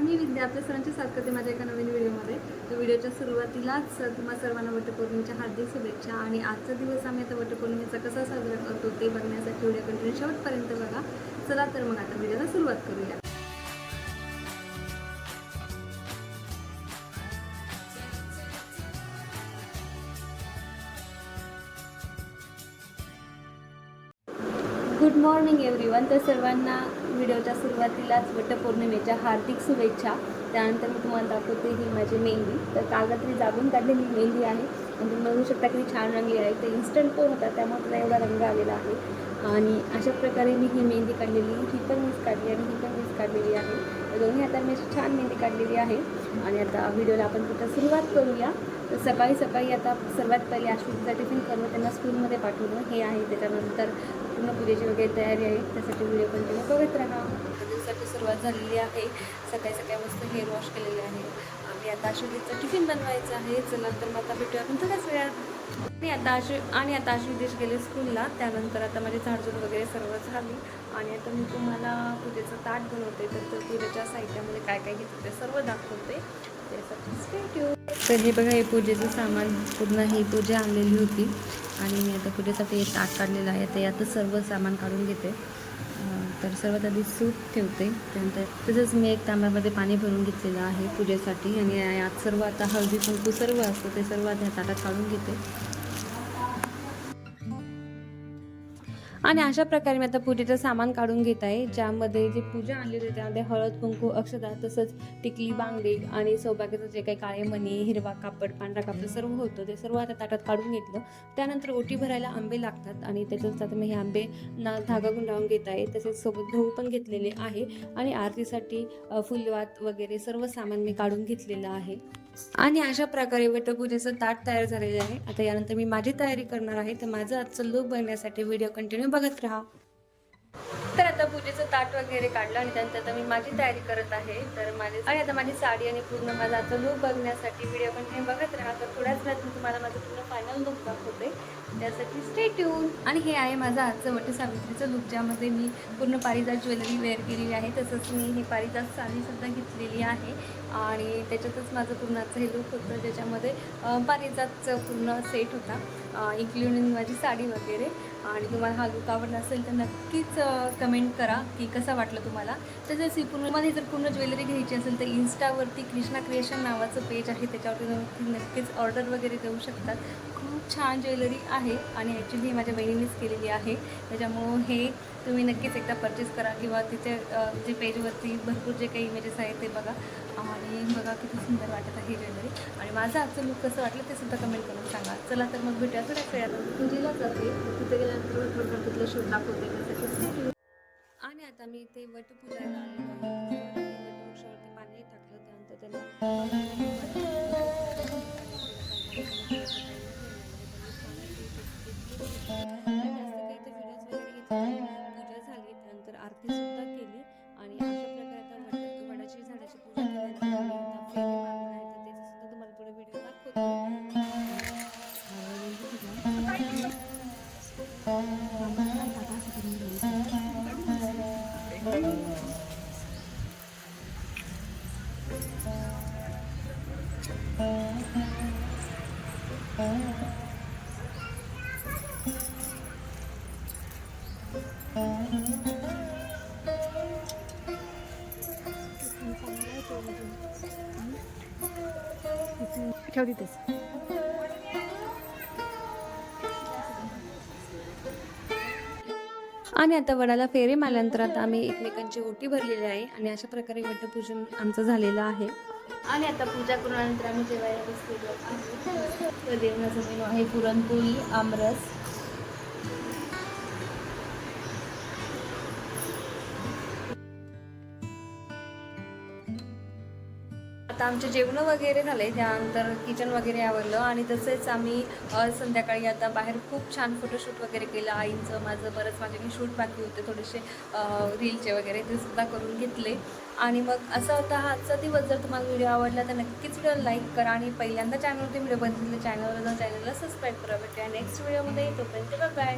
मी विद्या आपल्या सर्वांची साथ करते माझ्या एका नवीन व्हिडिओमध्ये. तर व्हिडिओच्या सुरुवातीलाच तुम्हा सर्वांना वटपौर्णिमेच्या हार्दिक शुभेच्छा. आणि आजचा दिवस आम्ही आता वटपौर्णिमेचा कसा साजरा करतो ते बघण्यासाठी व्हिडिओ कंटिन्यू शेवटपर्यंत बघा. चला तर मग आता व्हिडिओला सुरुवात करूया. Good morning everyone. तर सर्वांना व्हिडिओच्या सुरुवातीलाच वटपौर्णिमेच्या हार्दिक शुभेच्छा. त्यानंतर मी तुम्हाला दाखवते ही माझी मेहंदी. तर काल रात्री जागून काढलेली मेहंदी आहे आणि तुम्ही बघू शकता किती छान रंगली आहे. ते इन्स्टंट पोन होता त्यामुळे त्याला एवढा रंग आलेला आहे. आणि अशा प्रकारे मी ही मेहंदी काढलेली, ही पण मीच काढली आणि ही पण मीच काढलेली आहे. तर दोन्ही हाताने मी छान मेहंदी काढलेली आहे. आणि आता व्हिडिओला आपण कुठं सुरुवात करूया. तर सकाळी आता सर्वात पहिले अश्विनीचा टिफिन करणं, त्यांना स्कूलमध्ये पाठवणं हे आहे. त्याच्यानंतर पूर्ण पूजेची वगैरे तयारी आहे. त्यासाठी व्हिडिओ कंटिन्यू बघत राहा. दिवसाची सुरुवात झालेली आहे. सकाळी मस्त हेअर वॉश केलेले आहे. आम्ही आता अश्विनीचं टिफिन बनवायचं आहे. चला तर मग आता भेटूया आपण थोड्याच वेळात. आणि आता अश्विनी गेले स्कूलला. त्यानंतर आता माझी झाडझूड वगैरे सर्व झाली. आणि आता मी तुम्हाला पूजेचं ताट बनवते. तर पूजेच्या साहित्यामध्ये काय काय घेते ते सर्व दाखवते. त्यासाठी स्टे ट्यून. तर हे बघा, हे पूजेचं सामान पूर्ण ही पूजा आणलेली होती आणि मी आता पूजेसाठी एक ताट काढलेलं आहे. तर यातच सर्व सामान काढून घेते. तर सर्वात आधी सूप ठेवते. त्यानंतर तसंच मी एक तांब्यामध्ये पाणी भरून घेतलेलं आहे पूजेसाठी. आणि यात सर्व आता हळदी कुंकू सर्व असतं ते सर्व त्या ताटात काढून घेते. आणि अशा प्रकारे मी आता पूजेचं सामान काढून घेत आहे. ज्यामध्ये जी पूजा आणली होती त्यामध्ये हळद कुंकू अक्षता तसंच टिकली बांगडी आणि सौभाग्याचं जे काही काळे मणी, हिरवा कापड, पांढरा कापड सर्व होतं ते सर्व आता ताटात काढून घेतलं. त्यानंतर ओटी भरायला आंबे लागतात आणि त्याच्यात आता मी हे आंबे धागा गुंडाळून घेत आहे. तसेच सोबत गहू पण घेतलेले आहे. आणि आरतीसाठी फुलवात वगैरे सर्व सामान मी काढून घेतलेलं आहे. आणि अशा प्रकारे वटपूजेचं ताट तयार झालेलं आहे. आता यानंतर मी माझी तयारी करणार आहे. तर माझं आजचं लूक बघण्यासाठी व्हिडिओ कंटिन्यू बघत राहा. तर आता पूजेचं ताट वगैरे काढलं आणि त्यानंतर आता मी माझी तयारी करत आहे. आणि आता माझी साडी आणि पूर्ण माझा आजचा लूक बघण्यासाठी व्हिडिओ कंटिन्यू बघत राहा. तर थोड्याच वेळात मी तुम्हाला माझं पूर्ण फायनल लूक दाखवते. त्यासाठी स्टे ट्यून. आणि हे आहे माझं आजचं वटसावित्रीचं लूक, ज्यामध्ये मी पूर्ण पारिजात ज्वेलरी वेअर केलेली आहे. तसंच मी ही पारिजात साडीसुद्धा घेतलेली आहे. आणि त्याच्यातच माझं पूर्ण आजचं हे लूक होतं, ज्याच्यामध्ये पारिजातचं पूर्ण सेट होता, इन्क्लुडिंग माझी साडी वगैरे. आणि तुम्हाला हा लूक आवडला असेल तर नक्कीच कमेंट करा की कसा वाटलं तुम्हाला. तसंच पूर्ण जर पूर्ण ज्वेलरी घ्यायची असेल तर इन्स्टावरती कृष्णा क्रिएशन नावाचं पेज आहे, त्याच्यावरती नक्कीच ऑर्डर वगैरे देऊ शकतात. खूप छान ज्वेलरी आहे आणि ॲक्च्युली माझ्या बहिणीनेच केलेली आहे. त्याच्यामुळं हे तुम्ही नक्कीच एकदा परचेस करा किंवा तिथे जे पेजवरती भरपूर जे काही इमेजेस आहेत ते बघा. आणि बघा किती सुंदर वाटत आहे ज्वेलरी. आणि माझं आजचं लूक कसं वाटलं ते सुद्धा कमेंट करून सांगा. चला तर मग भेटूया थोड्याच वेळात. पूजेला जाते, तिथे गेल्यानंतर वटपौर्णिमेचं शूट दाखवते त्यासाठी. आणि आता मी इथे वट पुजायला आलेलो आहे. वटवृक्षावरती पाणी टाकलं. त्यानंतर त्याला पूजा झाली. त्यानंतर आरती सुद्धा केली. आणि अशा प्रकारे आता वडाची झाडाची पूजा केल्यानंतर आम्ही आता फेरे मारणार आहे. तर त्याचा सुद्धा तुम्हाला पुढे व्हिडिओ दाखवतो. ठेव तिथेच. आणि आता वडाला फेरे मारल्यानंतर आता आम्ही एकमेकांची ओटी भरलेली आहे. आणि अशा प्रकारे वटपूजन आमचं झालेलं आहे. आणि आता पूजा करूनंतर आम्ही जेवायला बसलेलो आहे. तर जेवणाचा मेनू आहे पुरणपोळी, आमरस. आता आमचे जेवणं वगैरे झाले. त्यानंतर किचन वगैरे आवरलं. आणि तसेच आम्ही संध्याकाळी आता बाहेर खूप छान फोटोशूट वगैरे केलं. आईंचं माझं बरंच माझे मी शूट बाकी होते थोडेसे रीलचे वगैरे, ते सुद्धा करून घेतले. आणि मग असा होता हा आजचा दिवस. जर तुम्हाला व्हिडिओ आवडला तर नक्कीच व्हिडिओ लाईक करा. आणि पहिल्यांदा चॅनलवरती व्हिडिओ बनवलेलं चॅनलला सबस्क्राईब करा. भेटूया नेक्स्ट व्हिडिओमध्ये. तोपर्यंत बाय.